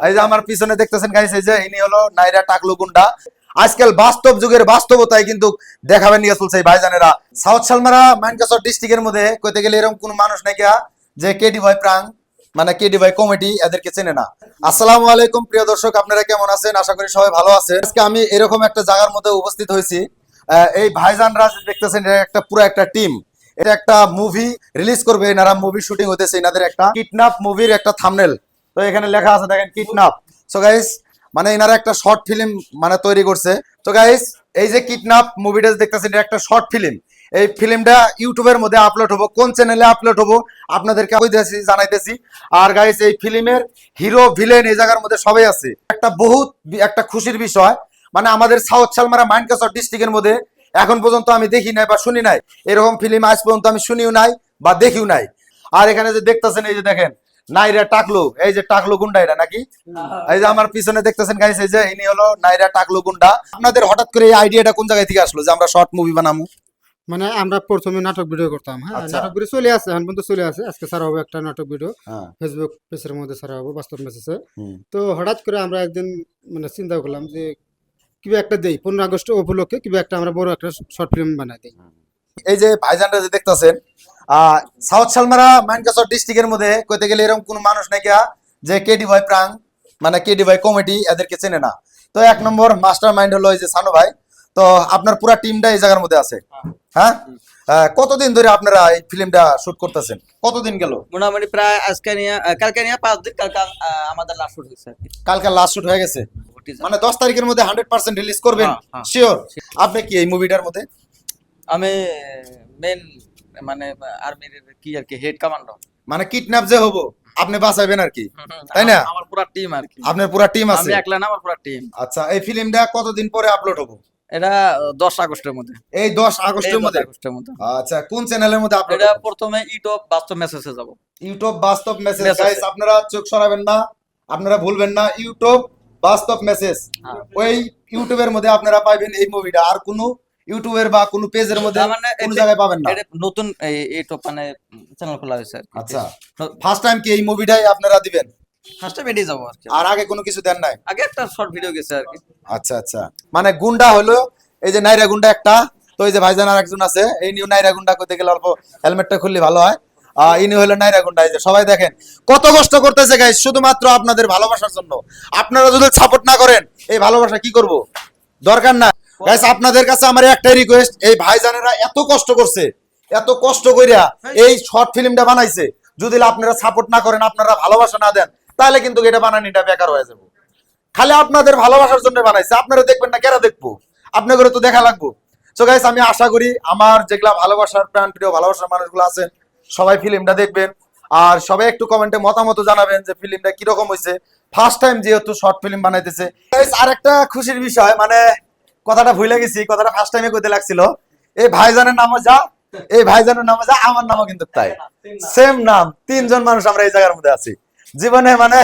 এই যে আমার পিছনে দেখতেছেন গাইস, এই যে ইনি হলো নাইরা টাকলু গুন্ডা। আজকাল বাস্তব যুগের বাস্তবতায় কিন্তু দেখাবেন নিয়ে চলছে এই ভাইজানেরা। সাউথ সালমারা মাইনকাসর ডিস্ট্রিক্টের মধ্যে কইতে গেলে এরকম কোন মানুষ নাই কিয়া যে কেডি ভাই প্রাং মানে কেডি ভাই কমিটি এদেরকে চেনে না। আসসালামু আলাইকুম প্রিয় দর্শক, আপনারা কেমন আছেন? আশা করি সবাই ভালো আছেন। আজকে আমি এরকম একটা জায়গার মধ্যে উপস্থিত হয়েছি। এই ভাইজানরা দেখতেছেন এটা একটা পুরো একটা টিম। এটা একটা মুভি রিলিজ করবে, এনারা মুভি শুটিং হতেছে, এনাদের একটা কিডন্যাপ মুভির একটা থাম্বনেল। তো এখানে লেখা আছে দেখেন কিডন্যাপ। সো গাইস মানে এনারা একটা শর্ট ফিল্ম মানে তৈরি করছে। তো গাইস এই যে কিডন্যাপ মুভিটা দেখতেছেন এটা একটা শর্ট ফিল্ম। এই ফিল্মটা ইউটিউবের মধ্যে আপলোড হবো, কোন চ্যানেলে আপলোড হবো আপনাদেরকে জানাইতেছি। আর গাইস এই ফিল্মের হিরো ভিলেন এই জায়গার মধ্যে সবাই আছে। একটা খুশির বিষয়, মানে আমাদের সাউথ সালমারা মাইনকাসর ডিস্ট্রিক্টের মধ্যে এখন পর্যন্ত আমি দেখি নাই বা শুনি নাই এরকম ফিল্ম, আজ পর্যন্ত আমি শুনিও নাই বা দেখিও নাই। আর এখানে যে দেখতেছেন এই যে দেখেন নাইরা টাকলু, এই যে টাকলু গুন্ডা এটা নাকি, এই যে আমার পিছনে দেখতেছেন গাইস, এই যে ইনি হলো নাইরা টাকলু গুন্ডা। আপনাদের হঠাৎ করে এই আইডিয়াটা কোন জায়গা থেকে আসলো যে আমরা শর্ট মুভি বানাবো? মানে আমরা প্রথমে নাটক ভিডিও করতাম। হ্যাঁ, আচ্ছা। নাটক ভিডিও চলে আছে, এখন পর্যন্ত চলে আছে। আজকে ছাড়া হবে একটা নাটক ভিডিও, হ্যাঁ। ফেসবুক পেজের মধ্যে ছাড়া হবে, বাস্তব মেসেজে। হুম। তো হঠাৎ করে আমরা একদিন মানে চিন্তা করলাম যে কিবা একটা দেই, 15 আগস্ট উপলক্ষে কিবা একটা আমরা বড় একটা শর্ট ফিল্ম বানাই দিই। এই যে ভাইজানরা যে দেখতেছেন সাউথ সালমারা মাইনকাসর ডিস্ট্রিক্টের মধ্যে কইতে গেলে এরকম কোন মানুষ নাই কিয়া যে কেডি ভাই প্রাং মানে কেডি ভাই কমিটি এদেরকে চেনে না। তো এক নম্বর মাস্টার মাইন্ড হলো এই যে সানু ভাই। তো আপনার পুরো টিমটা এই জায়গার মধ্যে আছে। হ্যাঁ, কতদিন ধরে আপনারা এই ফিল্মটা শুট করতেছেন? কতদিন গেল? মোটামুটি প্রায় আজকে নিয়ে কালকে নিয়ে 5 দিন। কালকে আমাদের লাস্ট শুট হয়েছে আর কি। কালকে লাস্ট শুট হয়ে গেছে, মানে 10 তারিখের মধ্যে 100% রিলিজ করবেন? হ্যাঁ, হ্যাঁ। শিওর? আপনি কি এই মুভিটার মধ্যে আমি মেন মানে আর্মির কি আর কি হেড কমান্ডো, মানে কিডন্যাপ যে হবো আপনি বাঁচাইবেন আর কি, তাই না? আমার পুরো টিম আর কি। আপনার পুরো টিম আছে? আমি একলা না, আমার পুরো টিম। আচ্ছা, এই ফিল্মটা কতদিন পরে আপলোড হবো? এটা 10 আগস্টের মধ্যে। এই 10 আগস্টের মধ্যে? মধ্যে। আচ্ছা, কোন চ্যানেলের মধ্যে আপলোড? এটা প্রথমে ইউটিউব বাস্তব মেসেজে যাব। ইউটিউব বাস্তব মেসেজ। মেসেজে। গাইস আপনারা চোখ সরাবেন না, আপনারা ভুলবেন না, ইউটিউব বাস্তব মেসেজ। হ্যাঁ। ওই ইউটিউবের মধ্যে আপনারা পাবেন এই মুভিটা, আর কোনো ইউটিউবের বা কোনো পেজের মধ্যে মানে কোনো জায়গায় পাবেন না। এটা নতুন ইউটিউব মানে চ্যানেল খোলা হয়েছে আর কি। আচ্ছা, ফার্স্ট টাইম কি এই মুভিটাই আপনারা দিবেন? ফার্স্টে বেরিয়ে যাব আর কি। আর আগে কোনো কিছু দেন নাই? আগে একটা শর্ট ভিডিও গেছে আর কি। আচ্ছা আচ্ছা, মানে গুন্ডা হলো এই যে নাইরা গুন্ডা একটা, তো এই যে ভাইজান আর একজন আছে, এই নিউ নাইরা গুন্ডা করতে গেলে অল্প হেলমেটটা খুললে ভালো হয়। ইনি হলো নাইরা গুন্ডা। এই যে সবাই দেখেন কত কষ্ট করতেছে গাইস, শুধুমাত্র আপনাদের ভালোবাসার জন্য। আপনারা যদি সাপোর্ট না করেন এই ভালোবাসা কি করব? দরকার না গাইস। আপনাদের কাছে আমার একটাই রিকোয়েস্ট, এই ভাইজানেরা এত কষ্ট করছে, এত কষ্ট কইরা এই শর্ট ফিল্মটা বানাইছে, যদি আপনারা সাপোর্ট না করেন, আপনারা ভালোবাসা না দেন, তাহলে কিন্তু এটা বানানিটা বেকার হয়ে যাবে। খালি আপনাদের ভালোবাসার জন্য বানাইছে, আপনারা দেখবেন না, কেরা দেখবো? আপনাদের তো দেখা লাগবো। সো গাইস আমি আশা করি আমার যেগুলা ভালোবাসার প্রাণ প্রিয় ভালোবাসার মানুষগুলো আছেন সবাই ফিল্মটা দেখবেন। আর সবাই একটু কমেন্টে মতামত জানাবেন যে ফিল্মটা কিরকম হয়েছে। ফার্স্ট টাইম যেহেতু শর্ট ফিল্ম বানাইতেছে। গাইস আর একটা খুশির বিষয়, মানে কথাটা ভুলে গেছি, কথাটা ফার্স্ট টাইমে কইতে লাগছিল। এই ভাইজানের নামও যা, এই ভাইজানের নামও যা, আমার নামও কিন্তু তাই, সেম নাম। 3 জন মানুষ আমরা এই জায়গার মধ্যে আছি। জীবনে মানে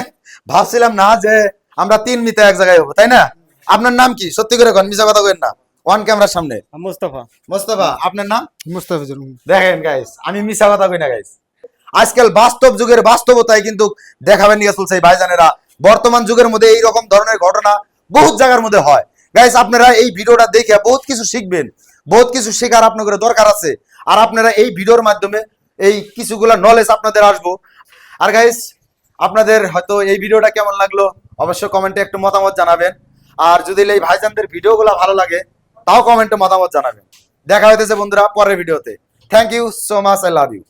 ভাবছিলাম না যে আমরা 3 মিতে এক জায়গায় হবো, তাই না? আপনার নাম কি? সত্যি করে কোন, মিছা কথা কইেন না, অন ক্যামেরার সামনে। মোস্তফা। মোস্তফা, আপনার নাম? মোস্তাফিজুর। দেখেন গাইস, আমি মিছা কথা কই না গাইস। আজকাল বাস্তব যুগের বাস্তবতায় কিন্তু দেখাবেন নিয়ে চলছে এই ভাইজানেরা। বর্তমান যুগের মধ্যে এই রকম ধরনের ঘটনা বহুত জায়গার মধ্যে হয়। গাইস আপনারা এই ভিডিওটা দেখে বহুত কিছু শিখবেন, বহুত কিছু শেখার আপনাদের দরকার আছে। আর আপনারা এই ভিডিওর মাধ্যমে এই কিছুগুলা নলেজ আপনাদের আসবো। আর গাইস আপনাদের হয়তো এই ভিডিওটা কেমন লাগলো অবশ্যই কমেন্টে একটু মতামত জানাবেন। আর যদি এই ভাইজানদের ভিডিওগুলো ভালো লাগে তাও কমেন্টে মতামত জানাবেন। দেখা হইতেছে বন্ধুরা পরের ভিডিওতে। Thank you so much, I love you.